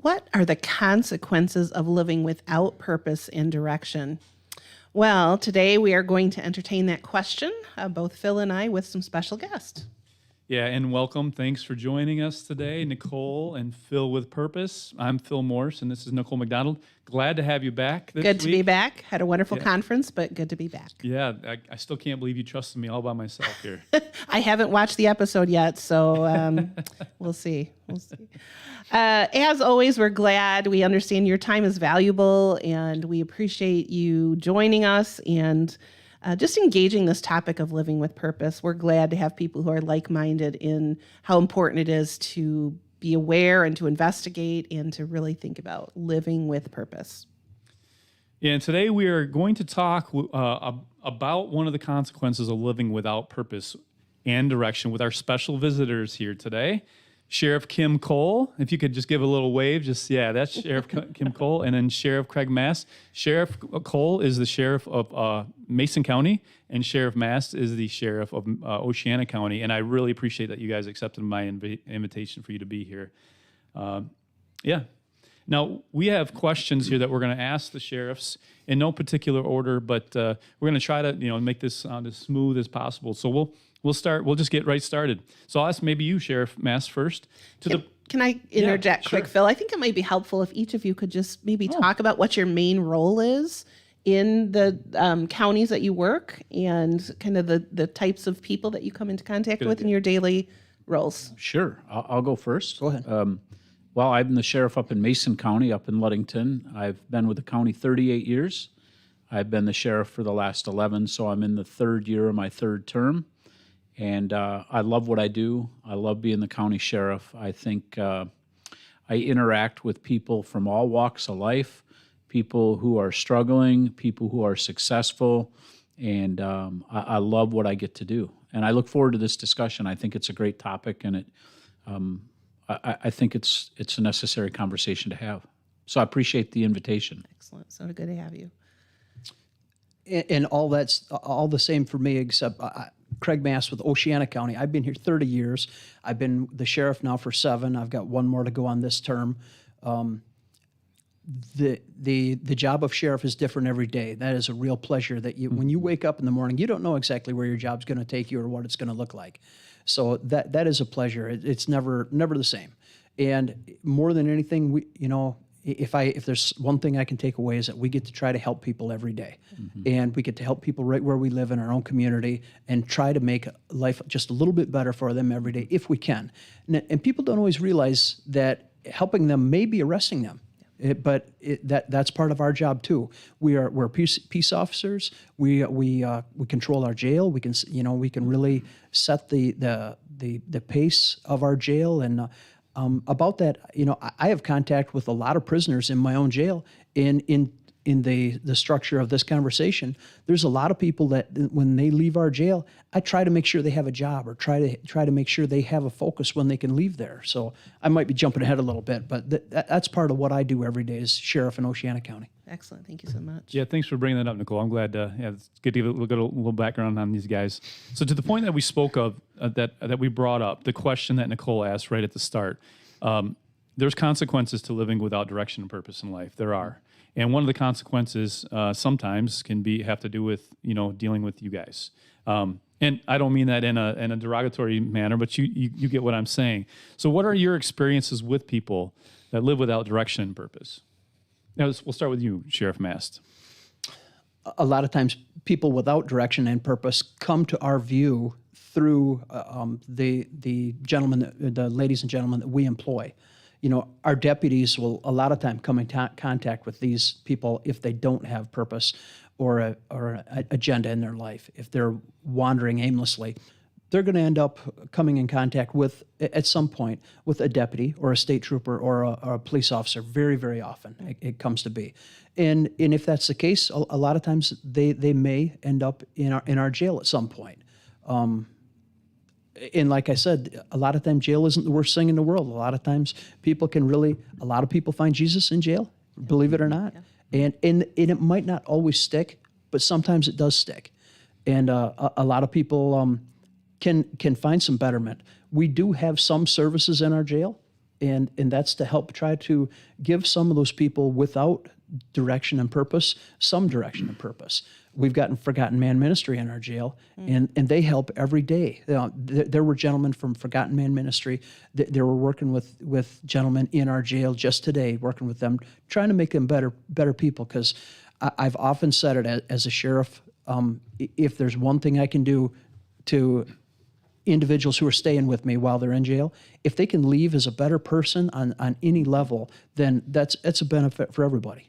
What are the consequences of living without purpose and direction? Well, today we are going to entertain that question, both Phil and I, with some special guests. Yeah, and welcome. Thanks for joining us today, Nicole and Phil with Purpose. I'm Phil Morse, and this is Nicole McDonald. Glad to have you back this week. Good to be back. Had a wonderful conference, but good to be back. Yeah, I still can't believe you trusted me all by myself here. I haven't watched the episode yet, so we'll see. As always, we're glad. We understand your time is valuable, and we appreciate you joining us and just engaging this topic of living with purpose. We're glad to have people who are like-minded in how important it is to be aware and to investigate and to really think about living with purpose. Yeah, and today we are going to talk about one of the consequences of living without purpose and direction with our special visitors here today. Sheriff Kim Cole, if you could just give a little wave, that's Sheriff Kim Cole, and then Sheriff Craig Mast. Sheriff Cole is the sheriff of Mason County, and Sheriff Mast is the sheriff of Oceana County, and I really appreciate that you guys accepted my invitation for you to be here. Now, we have questions here that we're going to ask the sheriffs in no particular order, but we're going to try to make this sound as smooth as possible. So we'll start. We'll just get right started. So I'll ask maybe you, Sheriff Mast, first. Can I interject quick, Phil? I think it might be helpful if each of you could just maybe talk about what your main role is in the counties that you work and kind of the types of people that you come into contact with in your daily roles. Sure. I'll go first. Go ahead. Well, I'm the sheriff up in Mason County, up in Ludington. I've been with the county 38 years. I've been the sheriff for the last 11, so I'm in the third year of my third term. And I love what I do. I love being the county sheriff. I think I interact with people from all walks of life, people who are struggling, people who are successful, and I love what I get to do. And I look forward to this discussion. I think it's a great topic, and I think it's a necessary conversation to have. So I appreciate the invitation. Excellent. So good to have you. And all that's all the same for me, except Craig Mast with Oceana County. I've been here 30 years. I've been the sheriff now for 7. I've got 1 more to go on this term. The job of sheriff is different every day. That is a real pleasure that when you wake up in the morning, you don't know exactly where your job's going to take you or what it's going to look like. So that is a pleasure. It's never the same. And more than anything, if there's one thing I can take away is that we get to try to help people every day. And we get to help people right where we live in our own community and try to make life just a little bit better for them every day if we can. And people don't always realize that helping them may be arresting them. But that's part of our job too. We're peace officers. We control our jail. We can really set the pace of our jail. And about that, I have contact with a lot of prisoners in my own jail. In the structure of this conversation, there's a lot of people that when they leave our jail, I try to make sure they have a job or try to make sure they have a focus when they can leave there. So I might be jumping ahead a little bit, but that's part of what I do every day as sheriff in Oceana County. Excellent. Thank you so much. Yeah, thanks for bringing that up, Nicole. I'm glad it's good to get a little background on these guys. So to the point that we spoke of, that we brought up, the question that Nicole asked right at the start, there's consequences to living without direction and purpose in life. There are. And one of the consequences sometimes can have to do with dealing with you guys, and I don't mean that in a derogatory manner, but you get what I'm saying. So, what are your experiences with people that live without direction and purpose? Now, we'll start with you, Sheriff Mast. A lot of times, people without direction and purpose come to our view through the ladies and gentlemen that we employ. Our deputies will a lot of time come in contact with these people if they don't have purpose or an agenda in their life. If they're wandering aimlessly, they're going to end up coming in contact with, at some point, with a deputy or a state trooper or a police officer. Very, very often it comes to be. And if that's the case, a lot of times they may end up in our jail at some point. And like I said, a lot of times jail isn't the worst thing in the world. A lot of times a lot of people find Jesus in jail, believe it or not. Yeah. And it might not always stick, but sometimes it does stick. And a lot of people can find some betterment. We do have some services in our jail, and that's to help try to give some of those people without direction and purpose some direction and purpose. We've gotten Forgotten Man Ministry in our jail, and they help every day. There were gentlemen from Forgotten Man Ministry that they were working with gentlemen in our jail just today, working with them, trying to make them better people. Because I've often said it as a sheriff, if there's one thing I can do to individuals who are staying with me while they're in jail, if they can leave as a better person on any level, then that's a benefit for everybody.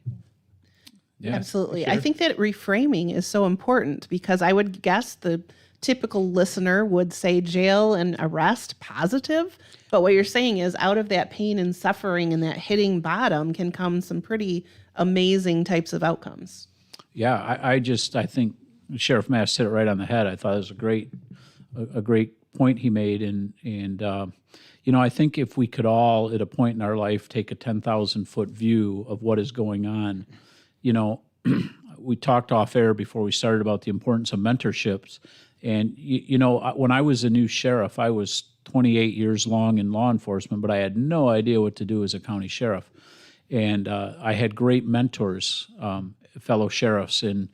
Yeah, Absolutely. sure. I think that reframing is so important because I would guess the typical listener would say jail and arrest positive. But what you're saying is out of that pain and suffering and that hitting bottom can come some pretty amazing types of outcomes. Yeah, I think Sheriff Mast hit it right on the head. I thought it was a great point he made, and I think if we could all at a point in our life take a 10,000-foot view of what is going on, we talked off air before we started about the importance of mentorships, and when I was a new sheriff, I was 28 years long in law enforcement, but I had no idea what to do as a county sheriff, and I had great mentors, fellow sheriffs in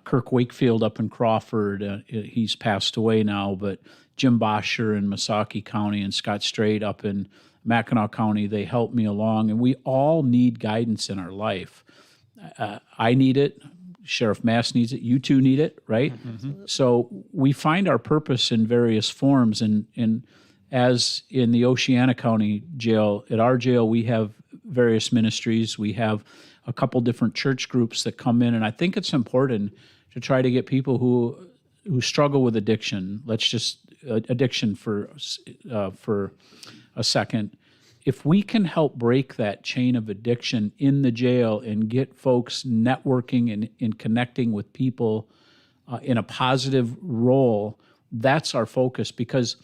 Kirk Wakefield up in Crawford. He's passed away now, but Jim Bosher in Missaukee County and Scott Strait up in Mackinac County, they helped me along. And we all need guidance in our life. I need it. Sheriff Mast needs it. You two need it, right? Mm-hmm. So we find our purpose in various forms. And as in the Oceana County jail, at our jail, we have various ministries. We have a couple different church groups that come in, and I think it's important to try to get people who struggle with addiction. Let's just addiction for a second. If we can help break that chain of addiction in the jail and get folks networking and connecting with people in a positive role, that's our focus. Because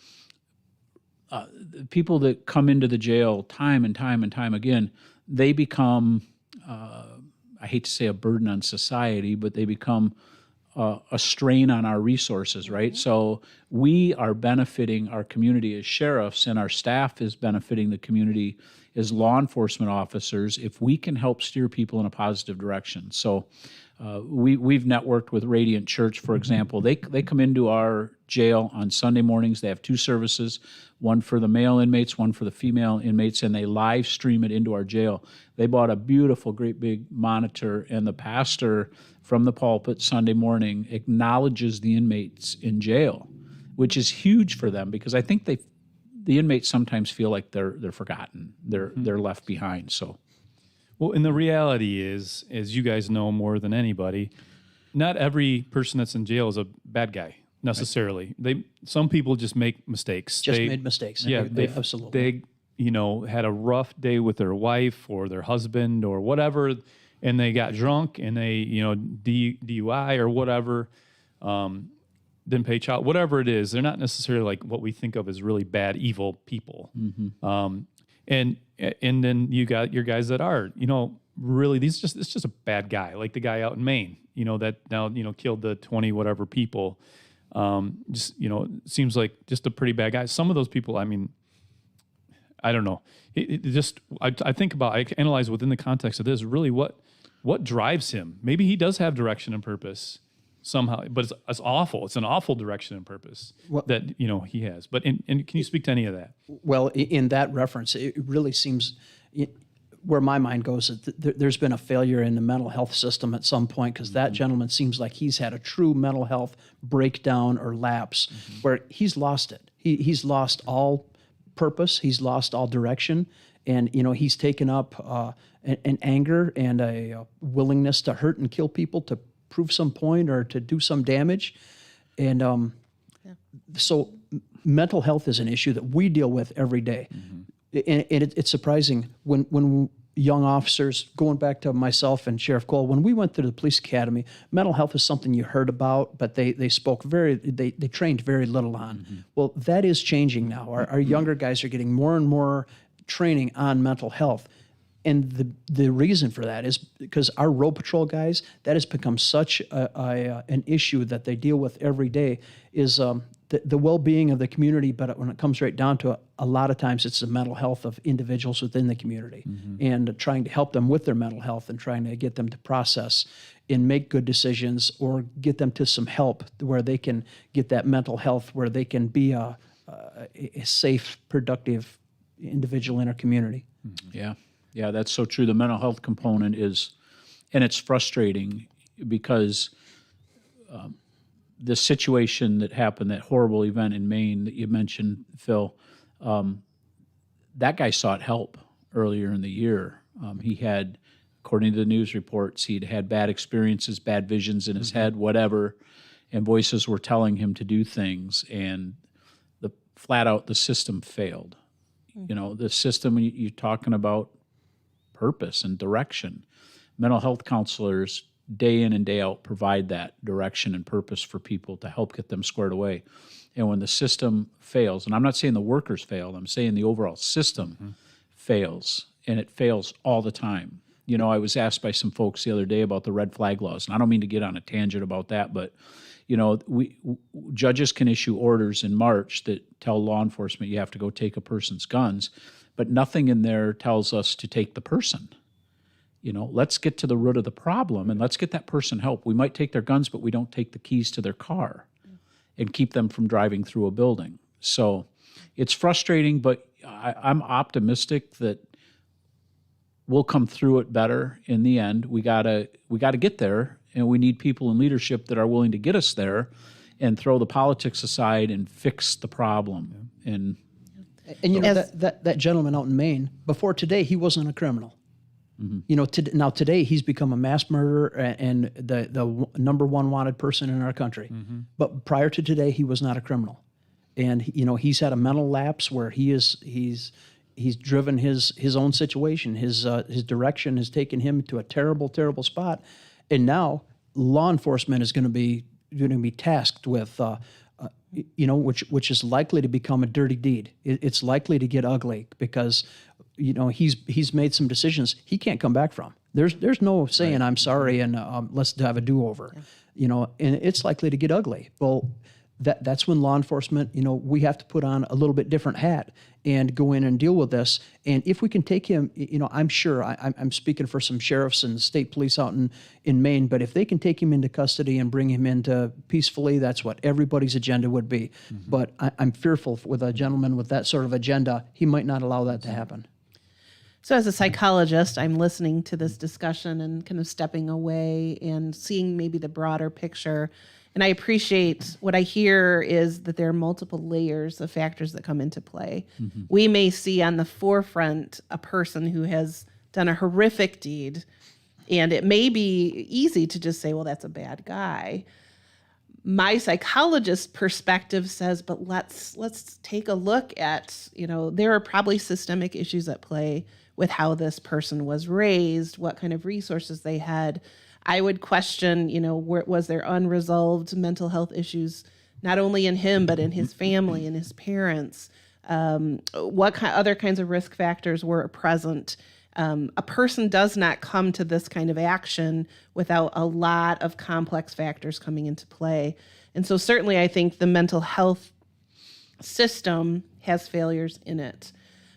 people that come into the jail time and time and time again, they become I hate to say a burden on society, but they become a strain on our resources, right? Mm-hmm. So we are benefiting our community as sheriffs, and our staff is benefiting the community as law enforcement officers if we can help steer people in a positive direction. So we've networked with Radiant Church, for example. They come into our jail on Sunday mornings. They have two services, one for the male inmates, one for the female inmates, and they live stream it into our jail. They bought a beautiful, great big monitor, and the pastor from the pulpit Sunday morning acknowledges the inmates in jail, which is huge for them because I think the inmates sometimes feel like they're forgotten, they're left behind. So. Well, and the reality is, as you guys know more than anybody, not every person that's in jail is a bad guy necessarily. Right. Some people just make mistakes. Made mistakes. Yeah, they absolutely. They had a rough day with their wife or their husband or whatever, and they got drunk and they DUI or whatever, didn't pay child, whatever it is. They're not necessarily like what we think of as really bad, evil people. Mm-hmm. And then you got your guys that are, really it's just a bad guy, like the guy out in Maine, that now, killed the 20 whatever people. Seems like just a pretty bad guy. Some of those people, I mean, I don't know. I think about, I analyze within the context of this, really what drives him. Maybe he does have direction and purpose somehow, but it's awful. It's an awful direction and purpose that he has. But and can you speak to any of that? Well, in that reference, it really seems where my mind goes is there's been a failure in the mental health system at some point because that gentleman seems like he's had a true mental health breakdown or lapse where he's lost it. He's lost all purpose. He's lost all direction, and he's taken up an anger and a willingness to hurt and kill people to prove some point or to do some damage. And so mental health is an issue that we deal with every day. Mm-hmm. And it's surprising when young officers, going back to myself and Sheriff Cole, when we went through the police academy, mental health is something you heard about, but they trained very little on. Mm-hmm. Well, that is changing now. Our younger guys are getting more and more training on mental health. And the reason for that is because our road patrol guys, that has become such an issue that they deal with every day, is the well-being of the community, but when it comes right down to it, a lot of times it's the mental health of individuals within the community, and trying to help them with their mental health and trying to get them to process and make good decisions, or get them to some help where they can get that mental health, where they can be a safe, productive individual in our community. Yeah, that's so true. The mental health component is, and it's frustrating because the situation that happened, that horrible event in Maine that you mentioned, Phil, that guy sought help earlier in the year. He had, according to the news reports, he'd had bad experiences, bad visions in his head, whatever, and voices were telling him to do things, and flat out the system failed. You know, the system, you're talking about purpose and direction. Mental health counselors, day in and day out, provide that direction and purpose for people to help get them squared away. And when the system fails, and I'm not saying the workers failed, I'm saying the overall system fails, and it fails all the time. You know, I was asked by some folks the other day about the red flag laws, and I don't mean to get on a tangent about that, but you know, judges can issue orders in March that tell law enforcement you have to go take a person's guns, but nothing in there tells us to take the person. You know, let's get to the root of the problem and let's get that person help. We might take their guns, but we don't take the keys to their car and keep them from driving through a building. So it's frustrating, but I'm optimistic that we'll come through it better in the end. We gotta get there, and we need people in leadership that are willing to get us there and throw the politics aside and fix the problem. And you know, that gentleman out in Maine, before today, he wasn't a criminal. You know, now today he's become a mass murderer and the number one wanted person in our country. But prior to today, he was not a criminal. And you know, he's had a mental lapse where he's driven his own situation. His direction has taken him to a terrible, terrible spot. And now law enforcement is going to be tasked with, you know, which is likely to become a dirty deed. It's likely to get ugly because, you know, he's made some decisions he can't come back from. There's no saying I'm sorry and let's have a do-over, you know, and it's likely to get ugly. Well, that's when law enforcement, you know, we have to put on a little bit different hat and go in and deal with this. And if we can take him, you know, I'm sure I'm speaking for some sheriffs and state police out in Maine, but if they can take him into custody and bring him into peacefully, that's what everybody's agenda would be. But I'm fearful with a gentleman with that sort of agenda, he might not allow that to happen. So as a psychologist, I'm listening to this discussion and kind of stepping away and seeing maybe the broader picture. And I appreciate what I hear is that there are multiple layers of factors that come into play. We may see on the forefront a person who has done a horrific deed, and it may be easy to just say, well, that's a bad guy. My psychologist perspective says, but let's take a look at, you know, there are probably systemic issues at play with how this person was raised, what kind of resources they had. I would question, you know, was there unresolved mental health issues, not only in him, but in his family and his parents? What other kinds of risk factors were present? A person does not come to this kind of action without a lot of complex factors coming into play. And so certainly I think the mental health system has failures in it.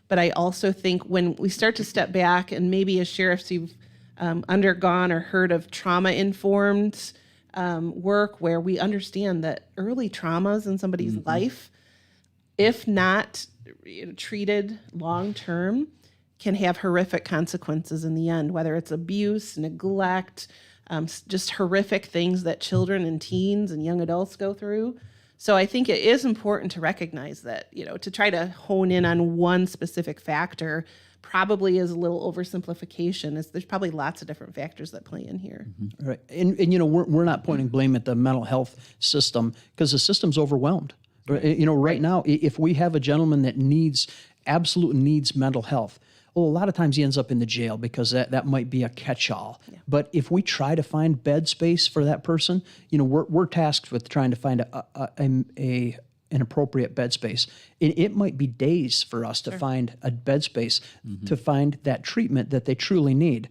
But I also think when we start to step back, and maybe as sheriffs you've undergone or heard of trauma-informed work where we understand that early traumas in somebody's life, if not treated long-term, can have horrific consequences in the end, whether it's abuse, neglect, just horrific things that children and teens and young adults go through. So I think it is important to recognize that, you know, to try to hone in on one specific factor probably is a little oversimplification. There's probably lots of different factors that play in here. Right. And you know, we're not pointing blame at the mental health system because the system's overwhelmed. You know, right now, if we have a gentleman that absolutely needs mental health, well, a lot of times he ends up in the jail because that might be a catch-all. Yeah. But if we try to find bed space for that person, you know, we're tasked with trying to find an appropriate bed space. It might be days for us to find a bed space, to find that treatment that they truly need.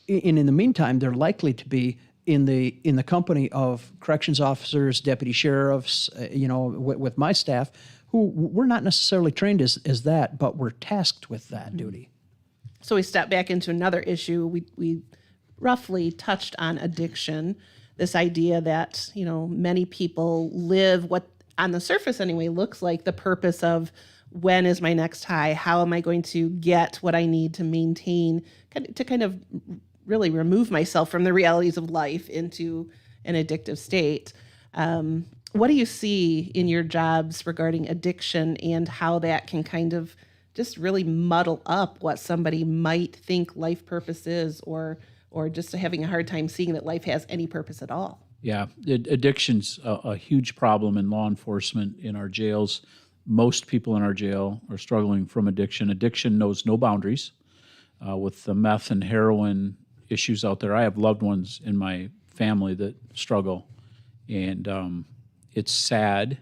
And in the meantime, they're likely to be in the company of corrections officers, deputy sheriffs, with my staff, who we're not necessarily trained as that, but we're tasked with that duty. So we step back into another issue. We roughly touched on addiction, this idea that, many people live what on the surface anyway looks like the purpose of when is my next high? How am I going to get what I need to maintain, to kind of really remove myself from the realities of life into an addictive state? What do you see in your jobs regarding addiction and how that can kind of just really muddle up what somebody might think life purpose is, or just having a hard time seeing that life has any purpose at all? Yeah, addiction's a huge problem in law enforcement, in our jails. Most people in our jail are struggling from addiction. Addiction knows no boundaries. With the meth and heroin issues out there, I have loved ones in my family that struggle, and it's sad.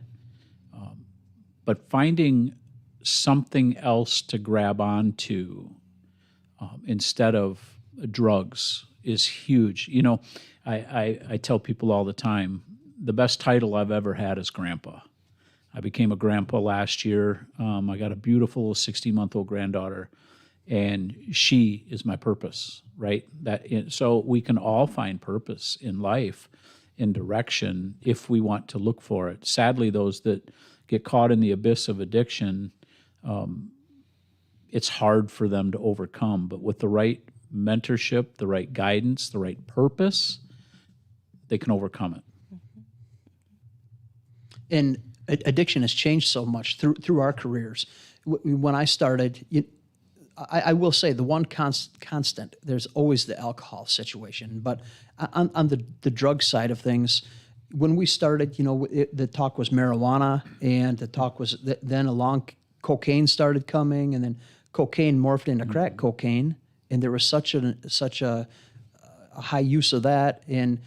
But finding something else to grab onto instead of drugs is huge. I tell people all the time, the best title I've ever had is grandpa. I became a grandpa last year. I got a beautiful 60-month-old granddaughter, and she is my purpose, right? So we can all find purpose in life, in direction, if we want to look for it. Sadly, those that get caught in the abyss of addiction, it's hard for them to overcome. But with the right mentorship, the right guidance, the right purpose, they can overcome it. And addiction has changed so much through our careers. When I started, I will say the one constant, there's always the alcohol situation. But on the drug side of things, when we started, the talk was marijuana, and the talk was then along cocaine started coming, and then cocaine morphed into crack cocaine, and there was such a high use of that, and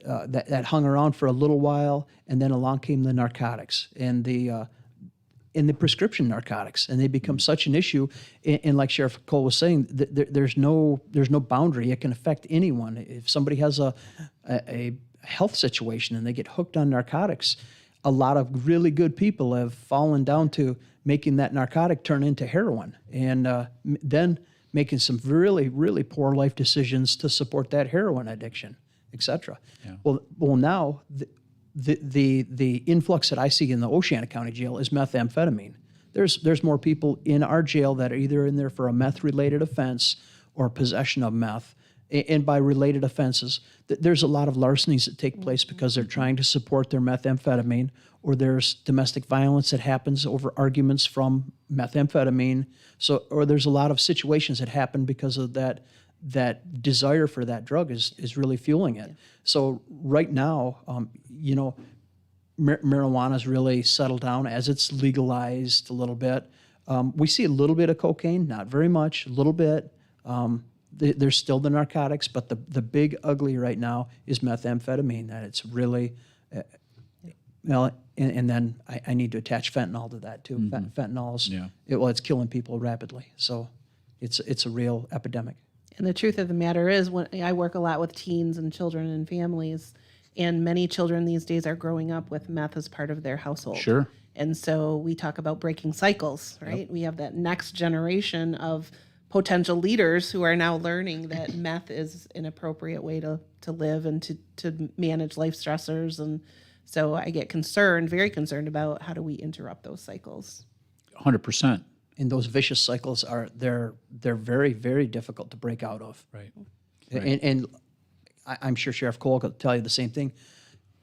that hung around for a little while, and then along came the narcotics and the prescription narcotics, and they become such an issue. And like Sheriff Cole was saying, there's no boundary. It can affect anyone. If somebody has a health situation and they get hooked on narcotics, a lot of really good people have fallen down to making that narcotic turn into heroin, and then making some really, really poor life decisions to support that heroin addiction, et cetera. Yeah. Well, now the influx that I see in the Oceana County Jail is methamphetamine. There's more people in our jail that are either in there for a meth-related offense or possession of meth. And by related offenses, there's a lot of larcenies that take place because they're trying to support their methamphetamine, or there's domestic violence that happens over arguments from methamphetamine. Or there's a lot of situations that happen because of that desire for that drug is really fueling it. So right now, marijuana's really settled down as it's legalized a little bit. We see a little bit of cocaine, not very much, a little bit. There's still the narcotics, but the big ugly right now is methamphetamine. That it's really, and then I need to attach fentanyl to that too. Fentanyl's, it's killing people rapidly. So it's a real epidemic. And the truth of the matter is, when I work a lot with teens and children and families, and many children these days are growing up with meth as part of their household. Sure. And so we talk about breaking cycles, right? Yep. We have that next generation of potential leaders who are now learning that meth is an appropriate way to live and to manage life stressors. And so I get very concerned about how do we interrupt those cycles. 100%. And those vicious cycles they're very, very difficult to break out of. Right. And I'm sure Sheriff Cole could tell you the same thing.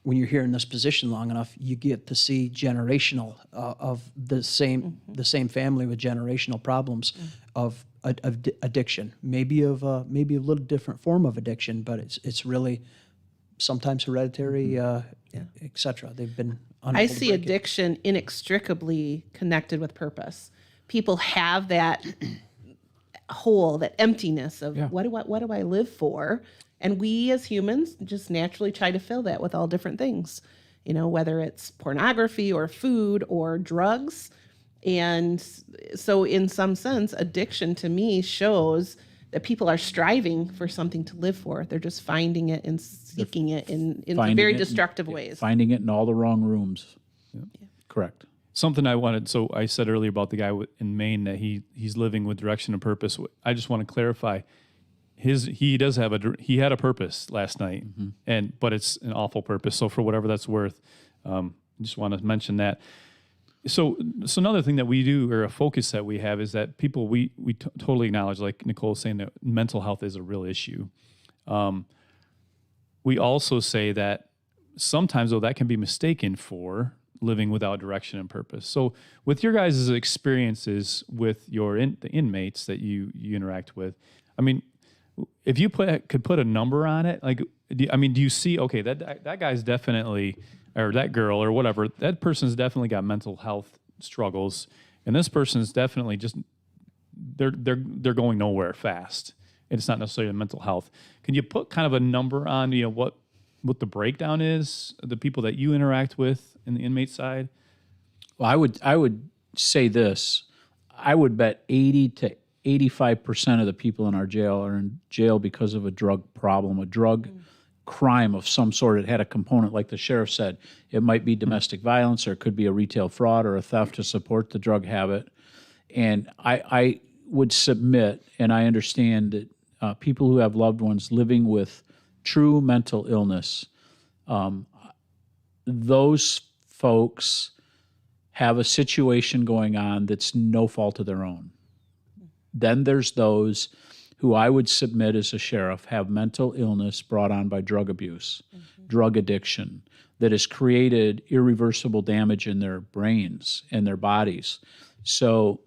When you're here in this position long enough, you get to see generational of the same family with generational problems of addiction. Maybe a little different form of addiction, but it's really sometimes hereditary, et cetera. They've been unable I to see break addiction inextricably connected with purpose. People have that hole, that emptiness of what do I live for? And we as humans just naturally try to fill that with all different things, whether it's pornography or food or drugs. And so in some sense, addiction to me shows that people are striving for something to live for. They're just finding it and seeking it in Finding very it destructive ways. Finding it in all the wrong rooms. Correct. Something I wanted, so I said earlier about the guy in Maine that he's living with direction and purpose. I just want to clarify, he had a purpose last night, but it's an awful purpose. So for whatever that's worth, I just want to mention that. So another thing that we do, or a focus that we have, is that people we totally acknowledge, like Nicole saying, that mental health is a real issue. We also say that sometimes, though, that can be mistaken for living without direction and purpose. So with your guys' experiences with the inmates that you interact with, I mean, if you could put a number on it, like, do you see, okay, that guy's definitely, or that girl or whatever, that person's definitely got mental health struggles, and this person's definitely just, they're going nowhere fast. And it's not necessarily mental health. Can you put kind of a number on, what the breakdown is, the people that you interact with in the inmate side? Well, I would say this. I would bet 80 to 85% of the people in our jail are in jail because of a drug problem, a drug crime of some sort. It had a component, like the sheriff said. It might be domestic violence, or it could be a retail fraud or a theft to support the drug habit. And I would submit, and I understand that people who have loved ones living with true mental illness, those folks have a situation going on that's no fault of their own. Then there's those who I would submit as a sheriff have mental illness brought on by drug abuse, drug addiction, that has created irreversible damage in their brains and their bodies. So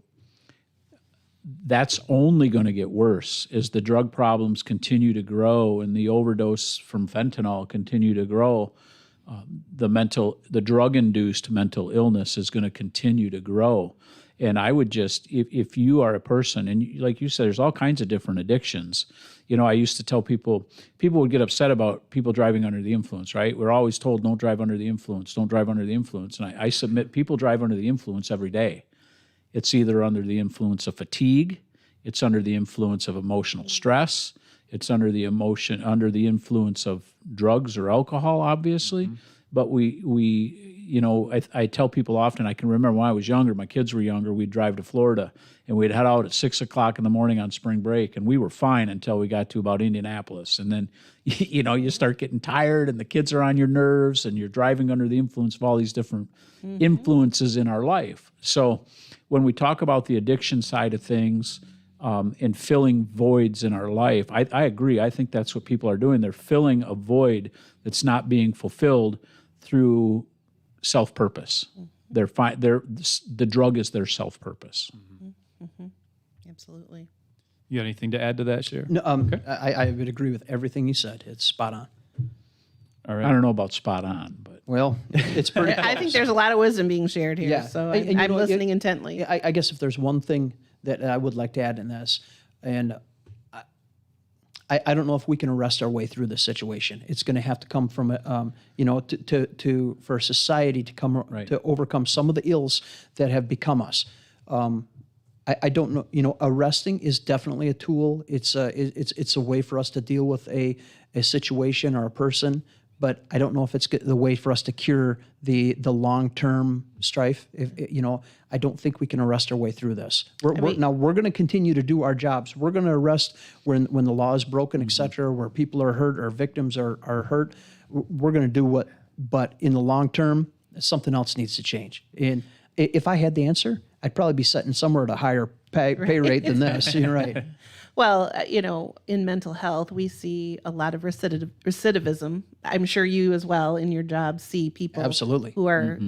that's only going to get worse as the drug problems continue to grow and the overdose from fentanyl continue to grow. The drug-induced mental illness is going to continue to grow. And I would just, if you are a person, and like you said, there's all kinds of different addictions. I used to tell people would get upset about people driving under the influence, right? We're always told, don't drive under the influence, don't drive under the influence. And I submit people drive under the influence every day. It's either under the influence of fatigue, it's under the influence of emotional stress, it's under the influence of drugs or alcohol, obviously. But I tell people often, I can remember when I was younger, my kids were younger, we'd drive to Florida and we'd head out at 6 o'clock in the morning on spring break, and we were fine until we got to about Indianapolis. And then, you start getting tired and the kids are on your nerves and you're driving under the influence of all these different influences in our life. So when we talk about the addiction side of things, and filling voids in our life, I agree. I think that's what people are doing. They're filling a void that's not being fulfilled through self-purpose. The drug is their self-purpose. Absolutely. You got anything to add to that, Sheriff? No, I would agree with everything you said. It's spot on. All right. I don't know about spot on, but Well, it's pretty close. I think there's a lot of wisdom being shared here, Yeah. so And I'm listening intently. I guess if there's one thing that I would like to add in this, and I don't know if we can arrest our way through this situation. It's going to have to come from, for society to come to overcome some of the ills that have become us. I don't know. Arresting is definitely a tool. It's a way for us to deal with a situation or a person. But I don't know if it's the way for us to cure the long-term strife. I don't think we can arrest our way through this. We're going to continue to do our jobs. We're going to arrest when the law is broken, et cetera, where people are hurt or victims are hurt. We're going to do what, but in the long term, something else needs to change. And if I had the answer, I'd probably be sitting somewhere at a higher pay rate than this. You're right. Well, in mental health, we see a lot of recidivism. I'm sure you as well in your job see people Absolutely. who are,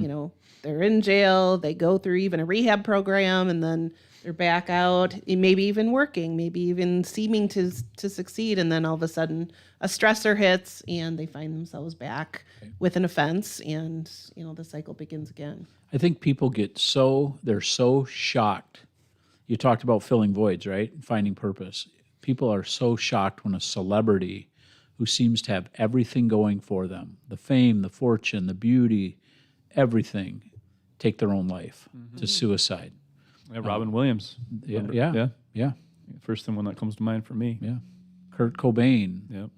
they're in jail, they go through even a rehab program, and then they're back out, maybe even working, maybe even seeming to succeed, and then all of a sudden a stressor hits and they find themselves back with an offense, and, the cycle begins again. I think people they're so shocked. You talked about filling voids, right? Finding purpose. People are so shocked when a celebrity who seems to have everything going for them, the fame, the fortune, the beauty, everything, take their own life to suicide. Yeah, Robin Williams. Yeah. First thing one that comes to mind for me. Yeah. Kurt Cobain. Yep.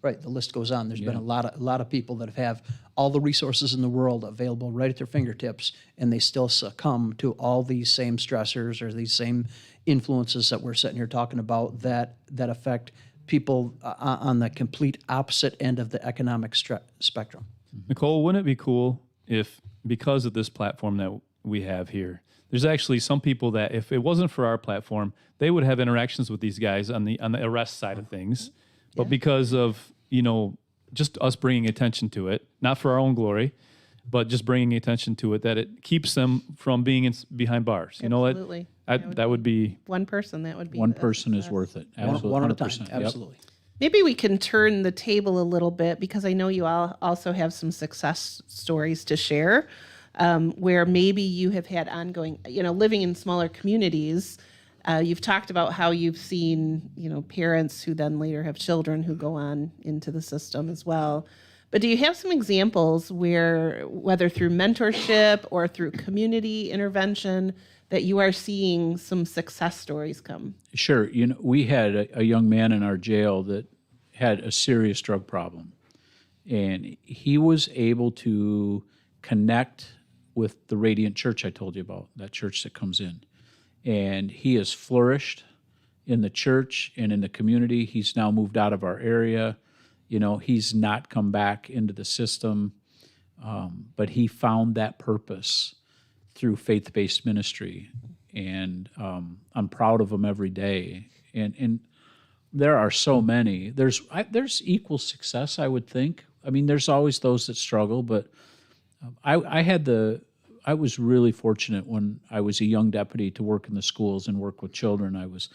Right, the list goes on. There's been a lot of people that have all the resources in the world available right at their fingertips, and they still succumb to all these same stressors or these same influences that we're sitting here talking about that affect people on the complete opposite end of the economic spectrum. Nicole, wouldn't it be cool if, because of this platform that we have here, there's actually some people that if it wasn't for our platform, they would have interactions with these guys on the arrest side of things. But because of, just us bringing attention to it, not for our own glory, but just bringing attention to it, that it keeps them from being behind bars. Absolutely. That would be one person. That would be One person is worth it. Absolutely. One at a time, 100%. Yep. absolutely. Maybe we can turn the table a little bit, because I know you all also have some success stories to share, where maybe you have had ongoing, living in smaller communities. You've talked about how you've seen, parents who then later have children who go on into the system as well. But do you have some examples where, whether through mentorship or through community intervention, that you are seeing some success stories come? Sure. We had a young man in our jail that had a serious drug problem, and he was able to connect with the Radiant Church I told you about, that church that comes in. And he has flourished in the church and in the community. He's now moved out of our area. He's not come back into the system, but he found that purpose through faith-based ministry. And I'm proud of him every day. And there are so many. There's equal success, I would think. I mean, there's always those that struggle, but I was really fortunate when I was a young deputy to work in the schools and work with children. I was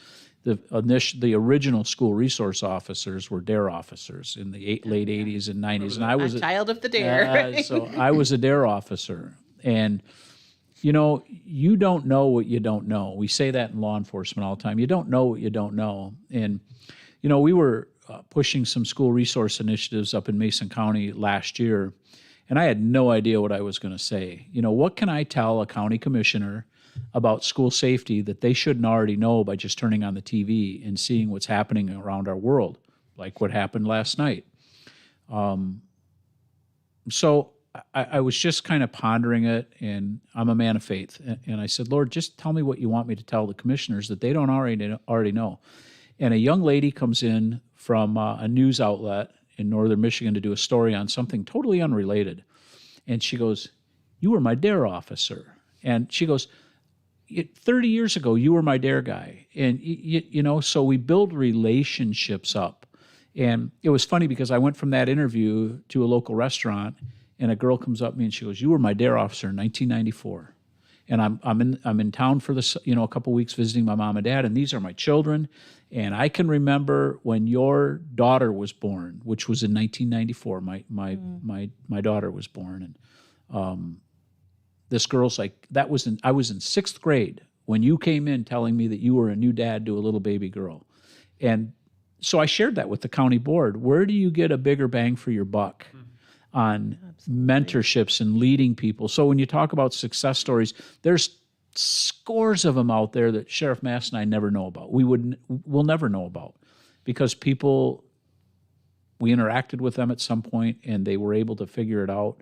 the original school resource officers were DARE officers in the late 80s and 90s, and I was a child of the DARE. So I was a DARE officer, and you don't know what you don't know. We say that in law enforcement all the time. You don't know what you don't know, and we were pushing some school resource initiatives up in Mason County last year. And I had no idea what I was going to say. What can I tell a county commissioner about school safety that they shouldn't already know by just turning on the TV and seeing what's happening around our world, like what happened last night? So I was just kind of pondering it, and I'm a man of faith. And I said, Lord, just tell me what you want me to tell the commissioners that they don't already know. And a young lady comes in from a news outlet in northern Michigan to do a story on something totally unrelated. And she goes, you were my DARE officer. And she goes, 30 years ago, you were my DARE guy. And, so we build relationships up. And it was funny because I went from that interview to a local restaurant, and a girl comes up to me and she goes, you were my DARE officer in 1994. And I'm in town for this, a couple weeks visiting my mom and dad, and these are my children. And I can remember when your daughter was born, which was in 1994. My daughter was born, and this girl's like, I was in 6th grade when you came in telling me that you were a new dad to a little baby girl, and so I shared that with the county board. Where do you get a bigger bang for your buck on mentorships and leading people? So when you talk about success stories, there's scores of them out there that Sheriff Mast and I never know about. We'll never know about, because we interacted with them at some point and they were able to figure it out,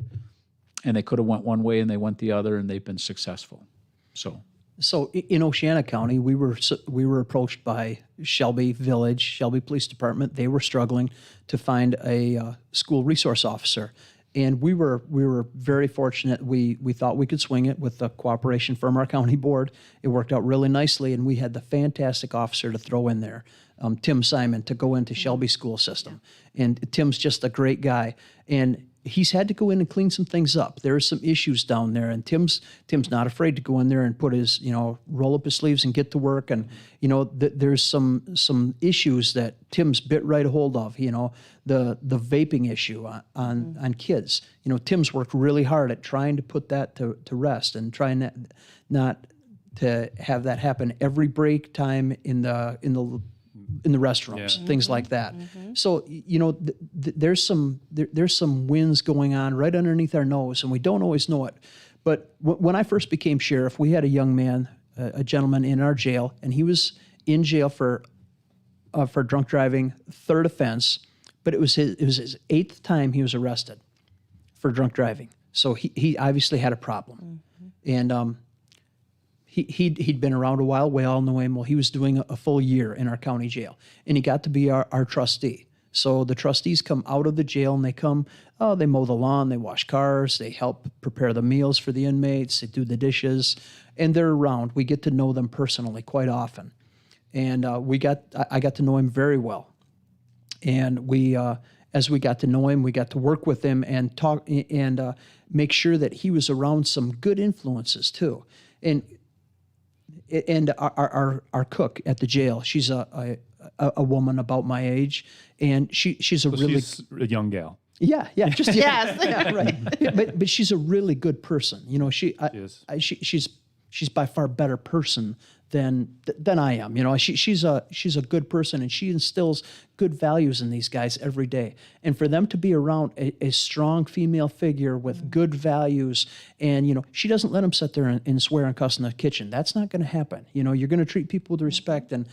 and they could have went one way and they went the other, and they've been successful. So in Oceana County, we were approached by Shelby Police Department. They were struggling to find a school resource officer. And we were very fortunate. We thought we could swing it with the cooperation from our county board. It worked out really nicely, and we had the fantastic officer to throw in there, Tim Simon, to go into Shelby school system. And Tim's just a great guy, and he's had to go in and clean some things up. There are some issues down there, and Tim's not afraid to go in there and put his, roll up his sleeves and get to work. And there's some issues that Tim's bit right a hold of. The vaping issue on kids. Tim's worked really hard at trying to put that to rest, and trying not to have that happen every break time in the restrooms, things like that. So there's some wins going on right underneath our nose, and we don't always know it. But when I first became sheriff, we had a young man. a gentleman in our jail, and he was in jail for drunk driving, third offense, but it was his eighth time he was arrested for drunk driving. So he obviously had a problem, and he'd been around a while. We all know him. Well, he was doing a full year in our county jail, and he got to be our trustee. So the trustees come out of the jail, and they mow the lawn, they wash cars, they help prepare the meals for the inmates, they do the dishes, and they're around. We get to know them personally quite often. And I got to know him very well. And as we got to know him, we got to work with him and talk and make sure that he was around some good influences too. And our cook at the jail, she's a woman about my age, and she's a young gal. Yeah, just Yes. yeah, right. Yeah, but she's a really good person. You know, she's by far a better person than I am. You know, she's a good person, and she instills good values in these guys every day. And for them to be around a strong female figure with good values, and you know, she doesn't let them sit there and swear and cuss in the kitchen. That's not going to happen. You know, you're going to treat people with respect. And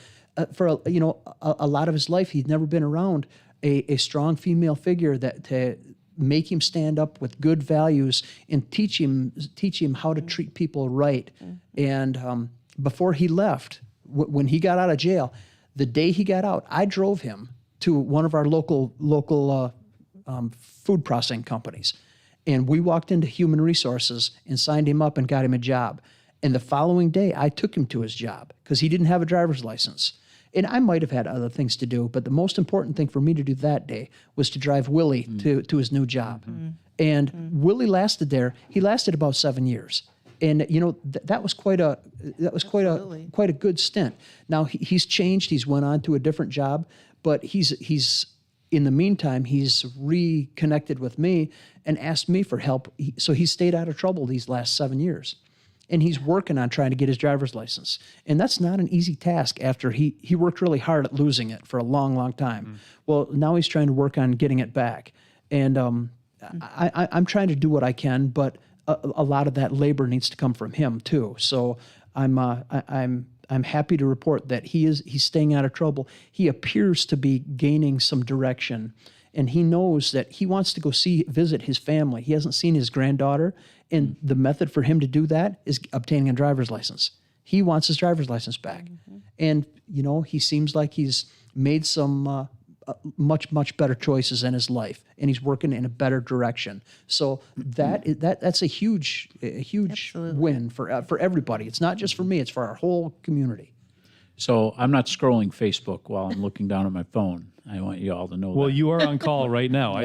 for a lot of his life, he'd never been around a strong female figure that to make him stand up with good values and teach him how to treat people right. And before he left, when he got out of jail, the day he got out, I drove him to one of our local food processing companies, and we walked into Human Resources and signed him up and got him a job. And the following day, I took him to his job because he didn't have a driver's license. And I might have had other things to do, but the most important thing for me to do that day was to drive Willie to his new job. And Willie lasted there. He lasted about 7 years. And you know, that was quite a good stint. Now he's changed. He's went on to a different job, but he's in the meantime, he's reconnected with me and asked me for help. So he stayed out of trouble these last 7 years. And he's working on trying to get his driver's license. And that's not an easy task after he worked really hard at losing it for a long, long time. Well, now he's trying to work on getting it back. And I'm trying to do what I can, but a lot of that labor needs to come from him too. So I'm happy to report that he's staying out of trouble. He appears to be gaining some direction, and he knows that he wants to go visit his family. He hasn't seen his granddaughter, and the method for him to do that is obtaining a driver's license. He wants his driver's license back. And, you know, he seems like he's made some much better choices in his life, and he's working in a better direction. So that's a huge win for everybody. It's not just for me; it's for our whole community. So I'm not scrolling Facebook while I'm looking down at my phone. I want you all to know Well, that. you are on call right now.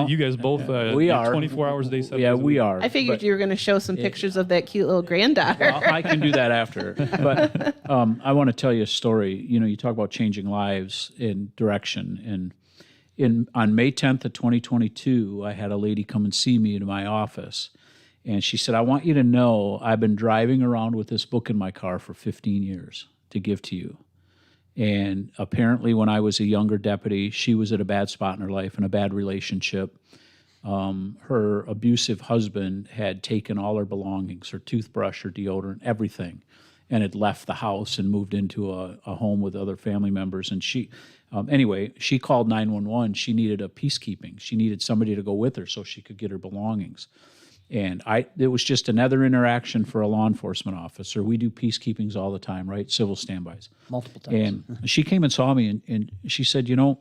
You guys both we are 24 hours a day, 7 Yeah, days a we week. are. I figured you were going to show some pictures of that cute little granddaughter. I can do that after. But I want to tell you a story. You know, you talk about changing lives in direction. And on May 10th of 2022, I had a lady come and see me in my office. And she said, I want you to know I've been driving around with this book in my car for 15 years to give to you. And apparently when I was a younger deputy, she was at a bad spot in her life and a bad relationship. Her abusive husband had taken all her belongings, her toothbrush, her deodorant, everything, and had left the house and moved into a home with other family members. And she, anyway, she called 911. She needed a peacekeeping. She needed somebody to go with her so she could get her belongings. And it was just another interaction for a law enforcement officer. We do peacekeepings all the time, right? Civil standbys. Multiple times. And she came and saw me, and she said, you know,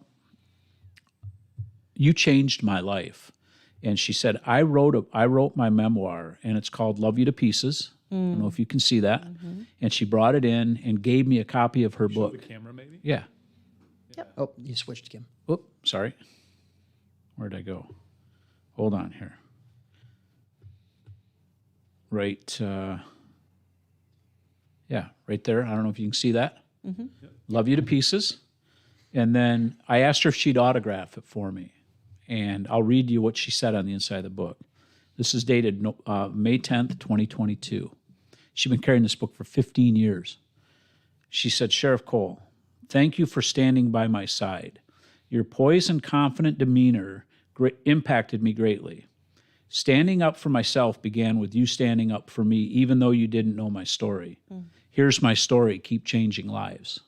you changed my life. And she said, I wrote my memoir, and it's called Love You to Pieces. I don't know if you can see that. And she brought it in and gave me a copy of her book. Show the camera, maybe? Yeah. Oh, you switched, Kim. Oop, sorry. Where'd I go? Hold on here. Right, right there. I don't know if you can see that. Love You to Pieces. And then I asked her if she'd autograph it for me. And I'll read you what she said on the inside of the book. This is dated May 10th, 2022. She's been carrying this book for 15 years. She said, Sheriff Cole, thank you for standing by my side. Your poised and confident demeanor impacted me greatly. Standing up for myself began with you standing up for me, even though you didn't know my story. Here's my story, keep changing lives.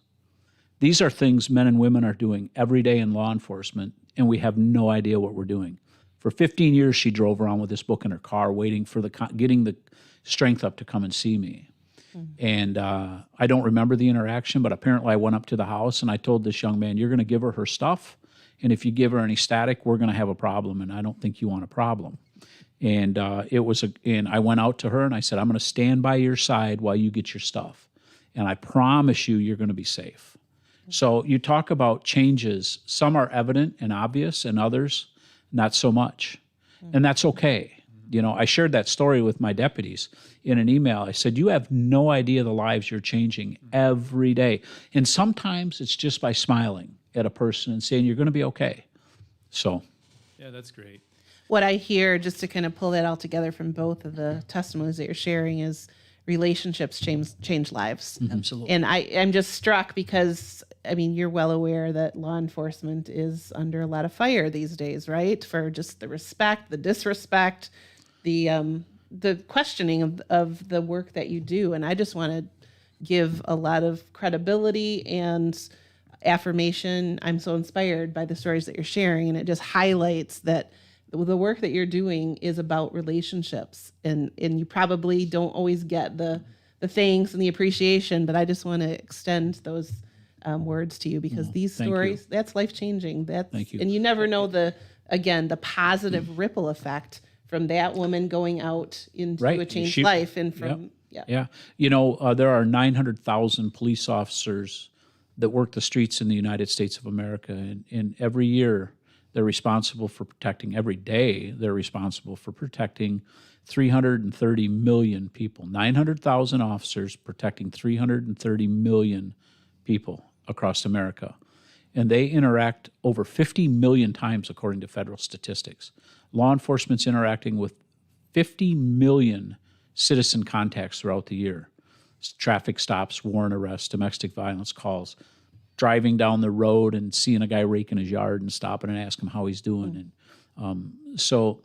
These are things men and women are doing every day in law enforcement, and we have no idea what we're doing. For 15 years, she drove around with this book in her car, waiting for getting the strength up to come and see me. And I don't remember the interaction, but apparently I went up to the house and I told this young man, you're going to give her stuff, and if you give her any static, we're going to have a problem, and I don't think you want a problem. And and I went out to her and I said, I'm going to stand by your side while you get your stuff, and I promise you're going to be safe. So you talk about changes. Some are evident and obvious, and others not so much, and that's okay. You know, I shared that story with my deputies in an email. I said, you have no idea the lives you're changing every day. And sometimes it's just by smiling at a person and saying, you're going to be okay. So. Yeah, that's great. What I hear, just to kind of pull that all together from both of the testimonies that you're sharing, is relationships change lives. Absolutely. And I'm just struck because, I mean, you're well aware that law enforcement is under a lot of fire these days, right? For just the respect, the disrespect, the questioning of the work that you do. And I just want to give a lot of credibility and affirmation. I'm so inspired by the stories that you're sharing, and it just highlights that the work that you're doing is about relationships, and you probably don't always get the thanks and the appreciation, but I just want to extend those words to you, because these stories, that's life-changing. Thank you. And you never know the positive ripple effect from that woman going out into Right. a changed life, and from, Yeah. You know, there are 900,000 police officers that work the streets in the United States of America, and every year they're responsible for protecting, every day they're responsible for protecting 330 million people. 900,000 officers protecting 330 million people across America. And they interact over 50 million times, according to federal statistics. Law enforcement's interacting with 50 million citizen contacts throughout the year. Traffic stops, warrant arrests, domestic violence calls, driving down the road and seeing a guy raking his yard and stopping and asking him how he's doing. And so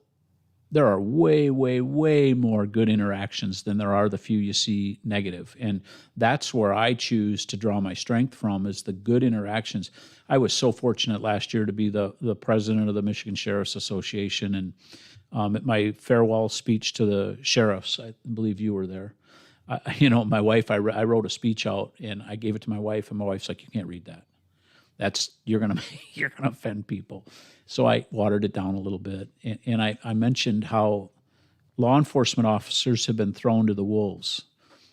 there are way, way, way more good interactions than there are the few you see negative. And that's where I choose to draw my strength from, is the good interactions. I was so fortunate last year to be the president of the Michigan Sheriff's Association. And at my farewell speech to the sheriffs, I believe you were there, you know, my wife, I wrote a speech out and I gave it to my wife, and my wife's like, you can't read that. You're gonna offend people. So I watered it down a little bit, and I mentioned how law enforcement officers have been thrown to the wolves,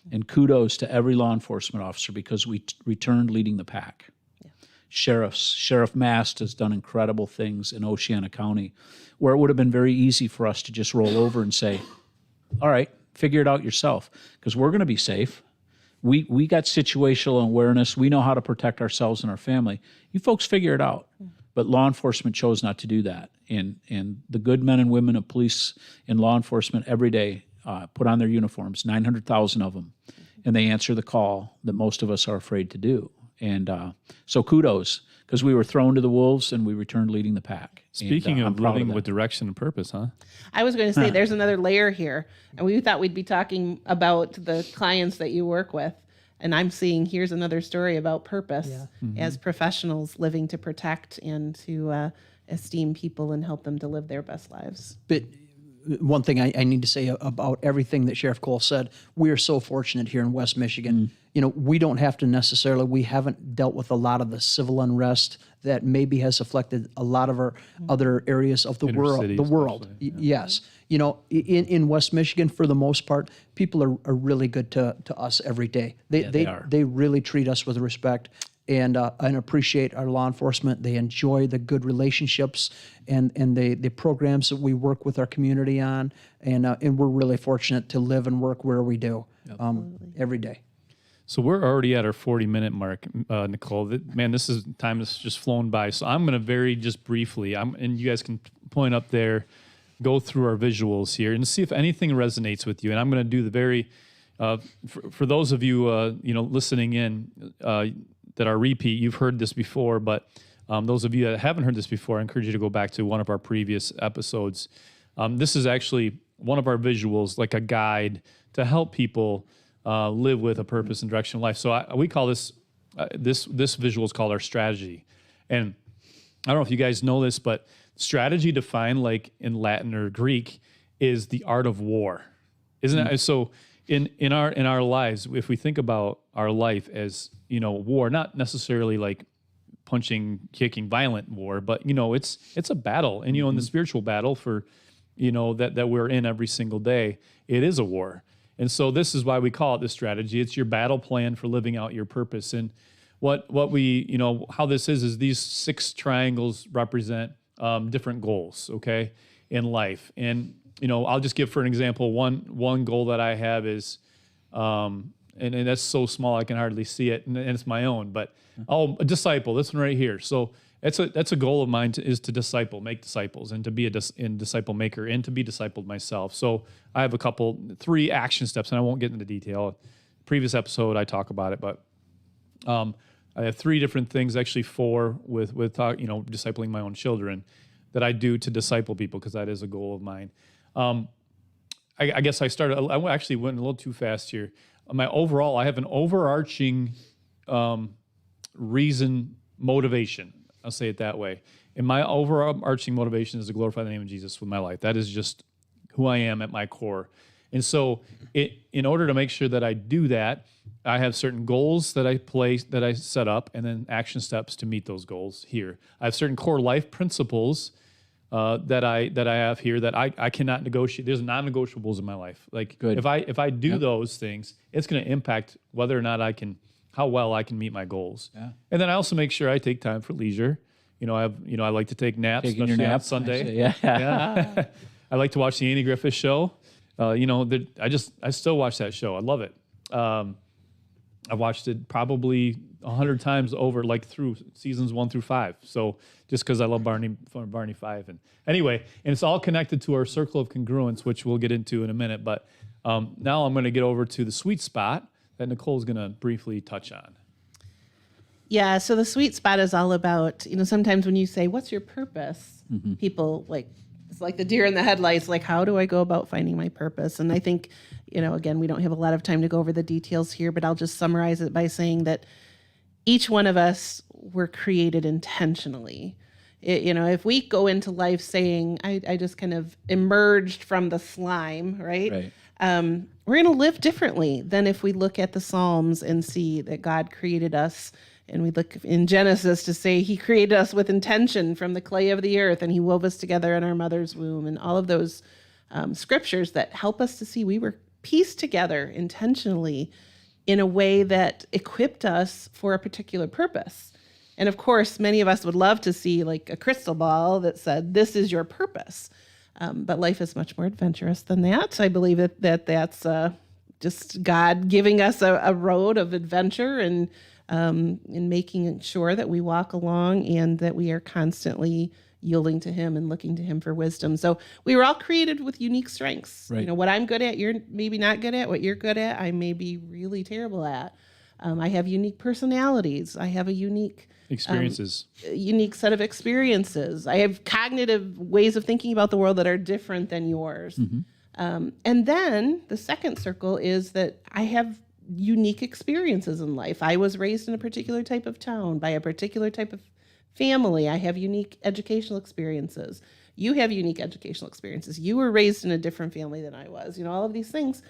and kudos to every law enforcement officer, because we returned leading the pack. Yeah. Sheriff Mast has done incredible things in Oceana County, where it would have been very easy for us to just roll over and say, all right, figure it out yourself, because we're going to be safe. We got situational awareness. We know how to protect ourselves and our family. You folks figure it out. But law enforcement chose not to do that. And the good men and women of police and law enforcement every day put on their uniforms, 900,000 of them, and they answer the call that most of us are afraid to do. And so kudos, because we were thrown to the wolves and we returned leading the pack. Speaking And, of I'm proud living that. with direction and purpose, huh? I was going to say there's another layer here, and we thought we'd be talking about the clients that you work with, and I'm seeing here's another story about purpose as professionals living to protect and to esteem people and help them to live their best lives. But one thing I need to say about everything that Sheriff Cole said, we are so fortunate here in West Michigan. You know, we don't have to necessarily, we haven't dealt with a lot of the civil unrest that maybe has afflicted a lot of our other areas of the Inner world. cities The world, especially, yes. You know, in West Michigan, for the most part, people are really good to us every day. they are. They really treat us with respect and appreciate our law enforcement. They enjoy the good relationships and the programs that we work with our community on, and we're really fortunate to live and work where we do every day. So we're already at our 40-minute mark, Nicole. Man, time has just flown by. So I'm going to very just briefly, and you guys can point up there, go through our visuals here and see if anything resonates with you. And I'm going to do the very, for those of you, listening in that are repeat, you've heard this before, but those of you that haven't heard this before, I encourage you to go back to one of our previous episodes. This is actually one of our visuals, like a guide to help people live with a purpose and direction in life. So we call this this visual is called our strategy. And I don't know if you guys know this, but strategy defined like in Latin or Greek is the art of war, isn't it? So in our lives, if we think about our life as war, not necessarily like punching, kicking, violent war, but it's a battle, and in the spiritual battle for that we're in every single day, it is a war. And so this is why we call it the strategy. It's your battle plan for living out your purpose. And what we how this is these 6 triangles represent different goals, okay, in life. And I'll just give, for an example, one goal that I have is and that's so small I can hardly see it, and it's my own, but a disciple, this one right here. So that's a goal of mine is to make disciples, and to be a disciple maker, and to be discipled myself. So I have 3 action steps, and I won't get into detail. Previous episode I talk about it, but I have 3 different things, actually 4 with discipling my own children that I do to disciple people, because that is a goal of mine. I guess I actually went a little too fast here. I have an overarching motivation. I'll say it that way. And my overarching motivation is to glorify the name of Jesus with my life. That is just who I am at my core. And so in order to make sure that I do that, I have certain goals that I set up, and then action steps to meet those goals here. I have certain core life principles that I have here that I cannot negotiate. There's non-negotiables in my life. Like Good. if I do those things, it's going to impact whether or not how well I can meet my goals. Yeah. And then I also make sure I take time for leisure. I like to take naps, Taking especially your on nap? Sunday. Yeah. I like to watch the Andy Griffith Show. I still watch that show. I love it. I've watched it probably 100 times over, like through seasons 1 through 5. So just because I love Barney 5. And anyway, and it's all connected to our circle of congruence, which we'll get into in a minute. But now I'm going to get over to the sweet spot that Nicole's going to briefly touch on. Yeah, so the sweet spot is all about, sometimes when you say, what's your purpose? People it's like the deer in the headlights, like, how do I go about finding my purpose? And I think, again, we don't have a lot of time to go over the details here, but I'll just summarize it by saying that each one of us were created intentionally. If we go into life saying, I just kind of emerged from the slime, right? We're going to live differently than if we look at the Psalms and see that God created us. And we look in Genesis to say he created us with intention from the clay of the earth, and he wove us together in our mother's womb, and all of those scriptures that help us to see we were pieced together intentionally in a way that equipped us for a particular purpose. And of course, many of us would love to see like a crystal ball that said, this is your purpose. But life is much more adventurous than that. I believe that's just God giving us a road of adventure and making sure that we walk along and that we are constantly yielding to him and looking to him for wisdom. So we were all created with unique strengths. Right. What I'm good at, you're maybe not good at. What you're good at, I may be really terrible at. I have unique personalities. I have a unique unique set of experiences. I have cognitive ways of thinking about the world that are different than yours. And then the second circle is that I have unique experiences in life. I was raised in a particular type of town by a particular type of family. I have unique educational experiences. You have unique educational experiences. You were raised in a different family than I was. All of these things.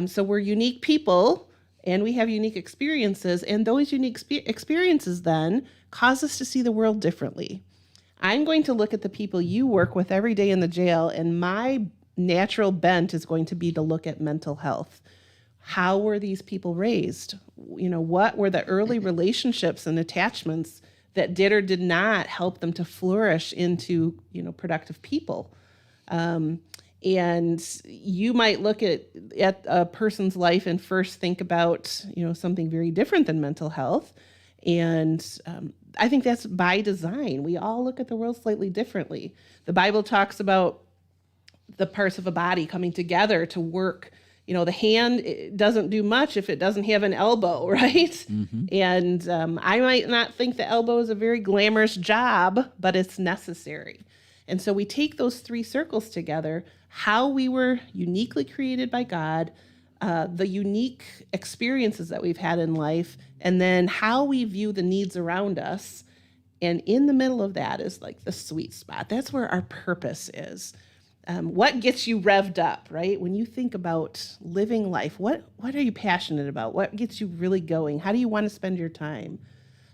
So we're unique people, and we have unique experiences, and those unique experiences then cause us to see the world differently. I'm going to look at the people you work with every day in the jail, and my natural bent is going to be to look at mental health. How were these people raised? What were the early relationships and attachments that did or did not help them to flourish into, productive people? And you might look at a person's life and first think about, something very different than mental health. And I think that's by design. We all look at the world slightly differently. The Bible talks about the parts of a body coming together to work. The hand doesn't do much if it doesn't have an elbow, right? And I might not think the elbow is a very glamorous job, but it's necessary. And so we take those 3 circles together, how we were uniquely created by God, the unique experiences that we've had in life, and then how we view the needs around us. And in the middle of that is like the sweet spot. That's where our purpose is. What gets you revved up, right? When you think about living life, what are you passionate about? What gets you really going? How do you want to spend your time?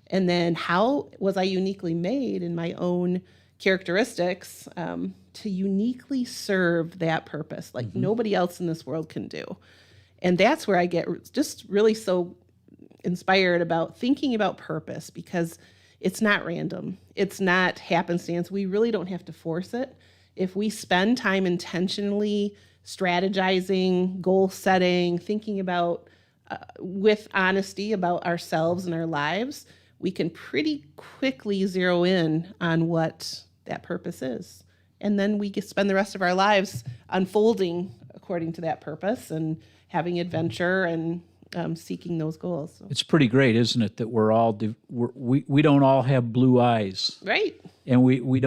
And then how was I uniquely made in my own characteristics to uniquely serve that purpose like nobody else in this world can do? And that's where I get just really so inspired about thinking about purpose, because it's not random. It's not happenstance. We really don't have to force it. If we spend time intentionally strategizing, goal setting, thinking about with honesty about ourselves and our lives, we can pretty quickly zero in on what that purpose is. And then we get spend the rest of our lives unfolding according to that purpose and having adventure and seeking those goals. So. It's pretty great, isn't it, that we don't all have blue eyes, Right. and we're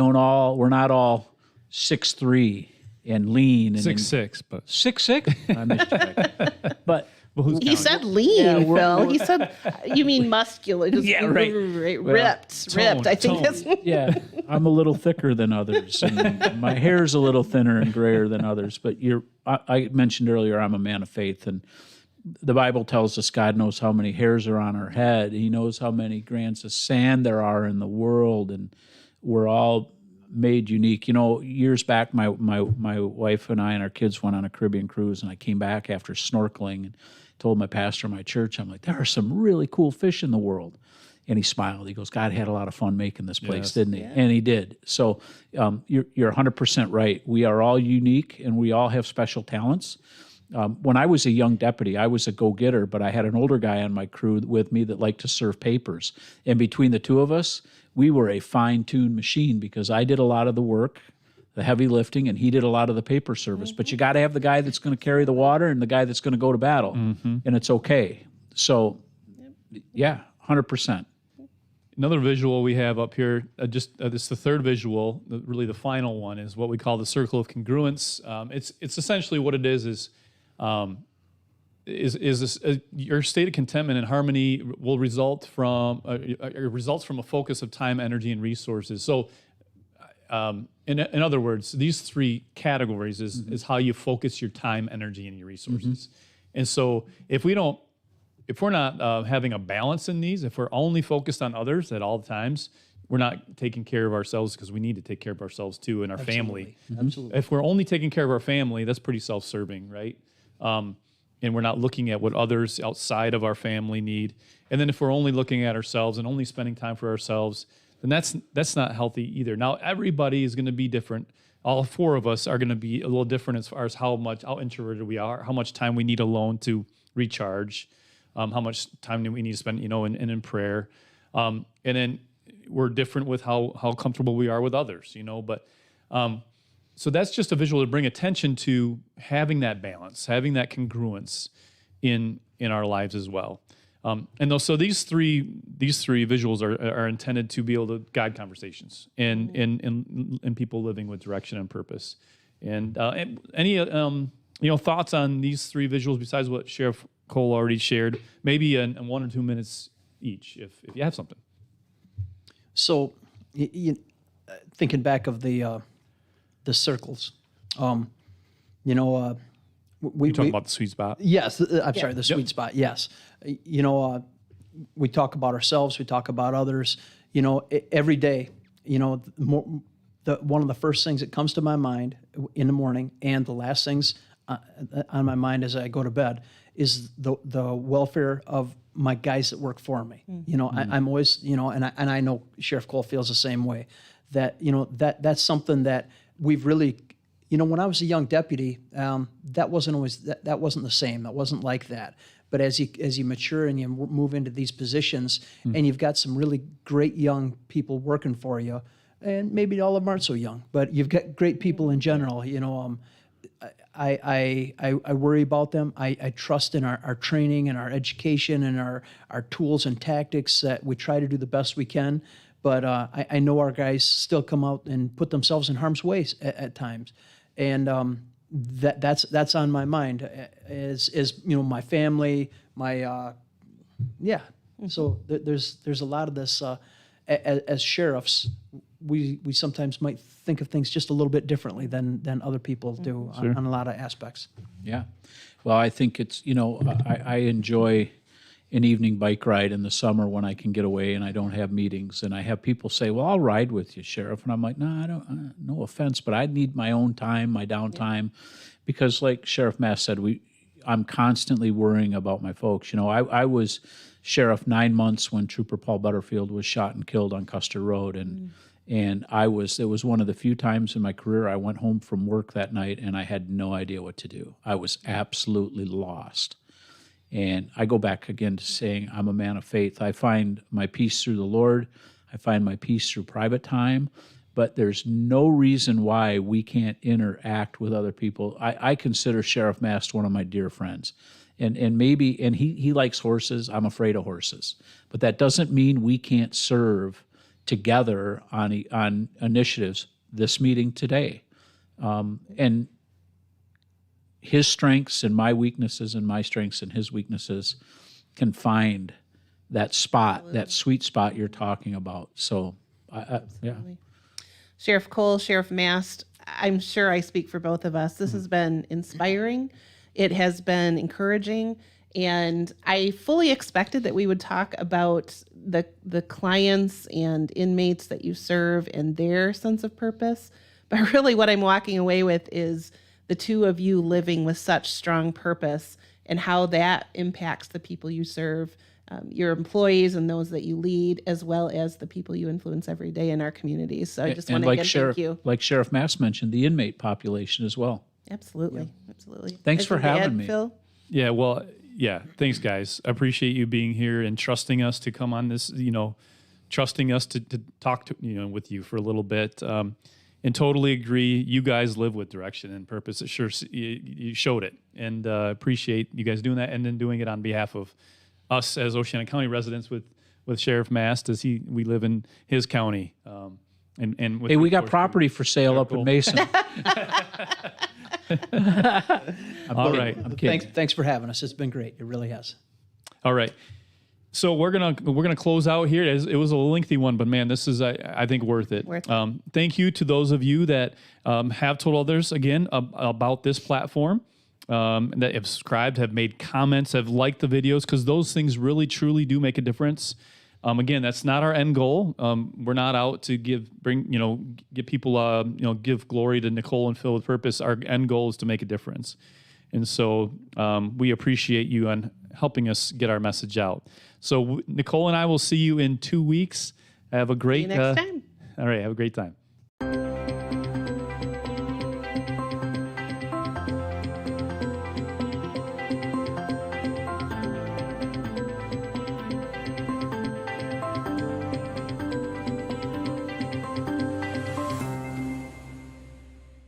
not all 6'3" and lean and 6'6", but 6'6". I missed you. But who's He counting? said lean, we're- Phil. He said, you mean muscular. Just Yeah, right. Ripped. I think tone. that's... yeah, I'm a little thicker than others, and my hair's a little thinner and grayer than others. But I mentioned earlier, I'm a man of faith, and the Bible tells us God knows how many hairs are on our head. He knows how many grains of sand there are in the world, and we're all made unique. You know, years back, my wife and I and our kids went on a Caribbean cruise, and I came back after snorkeling and told my pastor of my church, I'm like, there are some really cool fish in the world. And he smiled. He goes, God had a lot of fun making this place, Yes. didn't he? Yeah. And he did. So you're 100% right. We are all unique, and we all have special talents. When I was a young deputy, I was a go-getter, but I had an older guy on my crew with me that liked to serve papers. And between the two of us, we were a fine-tuned machine, because I did a lot of the work, the heavy lifting, and he did a lot of the paper service. But you got to have the guy that's going to carry the water and the guy that's going to go to battle, and it's okay. So, yeah, 100%. Another visual we have up here, this is the third visual, really the final one, is what we call the circle of congruence. It's essentially what it is your state of contentment and harmony will results from a focus of time, energy, and resources. So, in other words, these three categories is how you focus your time, energy, and your resources. And so, if we're not having a balance in these, if we're only focused on others at all times, we're not taking care of ourselves, because we need to take care of ourselves too, and our family. Absolutely. If we're only taking care of our family, that's pretty self-serving, right? And we're not looking at what others outside of our family need. And then if we're only looking at ourselves and only spending time for ourselves, then that's not healthy either. Now, everybody is going to be different. All four of us are going to be a little different as far as how introverted we are, how much time we need alone to recharge, how much time we need to spend, in prayer. And then we're different with how comfortable we are with others, but so that's just a visual to bring attention to having that balance, having that congruence in our lives as well. So these three visuals are intended to be able to guide conversations and people living with direction and purpose. And any thoughts on these three visuals besides what Sheriff Cole already shared? Maybe in 1 or 2 minutes each, if you have something. So, thinking back of the circles, we You're talking about the sweet spot? Yes, I'm sorry, the sweet spot. Yes, we talk about ourselves, we talk about others. Every day. One of the first things that comes to my mind in the morning, and the last things on my mind as I go to bed, is the welfare of my guys that work for me. I'm always, and I know Sheriff Cole feels the same way. That that's something that we've really, when I was a young deputy, that wasn't always that wasn't the same. That wasn't like that. But as you mature and you move into these positions, and you've got some really great young people working for you, and maybe all of them aren't so young, but you've got great people in general. I worry about them. I trust in our training and our education and our tools and tactics that we try to do the best we can. But I know our guys still come out and put themselves in harm's way at times. And that's on my mind is my family, my yeah. So there's a lot of this as sheriffs. We sometimes might think of things just a little bit differently than other people do on a lot of aspects. Yeah. Well, I think it's, I enjoy an evening bike ride in the summer when I can get away and I don't have meetings. And I have people say, well, I'll ride with you, Sheriff. And I'm like, no, I don't, no offense, but I need my own time, my downtime. Because like Sheriff Mast said, I'm constantly worrying about my folks. I was sheriff 9 months when Trooper Paul Butterfield was shot and killed on Custer Road. And it was one of the few times in my career I went home from work that night and I had no idea what to do. I was absolutely lost. And I go back again to saying I'm a man of faith. I find my peace through the Lord. I find my peace through private time. But there's no reason why we can't interact with other people. I consider Sheriff Mast one of my dear friends. And he likes horses. I'm afraid of horses. But that doesn't mean we can't serve together on initiatives. This meeting today. And his strengths and my weaknesses and my strengths and his weaknesses can find that spot, that sweet spot you're talking about. So, yeah. Sheriff Cole, Sheriff Mast, I'm sure I speak for both of us. This has been inspiring. It has been encouraging. And I fully expected that we would talk about the clients and inmates that you serve and their sense of purpose. But really what I'm walking away with is the two of you living with such strong purpose and how that impacts the people you serve, your employees and those that you lead, as well as the people you influence every day in our communities. So I just want to again thank you. Like Sheriff Mast mentioned, the inmate population as well. Absolutely. Absolutely. Thanks for having me. Phil? Yeah, well, yeah, thanks, guys. I appreciate you being here and trusting us to come on this, trusting us to talk to, with you for a little bit. And totally agree. You guys live with direction and purpose. It sure you showed it, and appreciate you guys doing that, and then doing it on behalf of us as Oceana County residents with Sheriff Mast, as we live in his county. And with hey, we got property for sale up in Mason. All right. I'm kidding. Thanks for having us. It's been great. It really has. All right. So we're gonna close out here. It was a lengthy one, but man, this is I think worth it. Thank you to those of you that have told others again about this platform, that have subscribed, have made comments, have liked the videos, because those things really truly do make a difference. Again, that's not our end goal. We're not out to give people give glory to Nicole and Phil with purpose. Our end goal is to make a difference, and so we appreciate you on helping us get our message out. So Nicole and I will see you in 2 weeks. Have a great See you next time. All right, have a great time.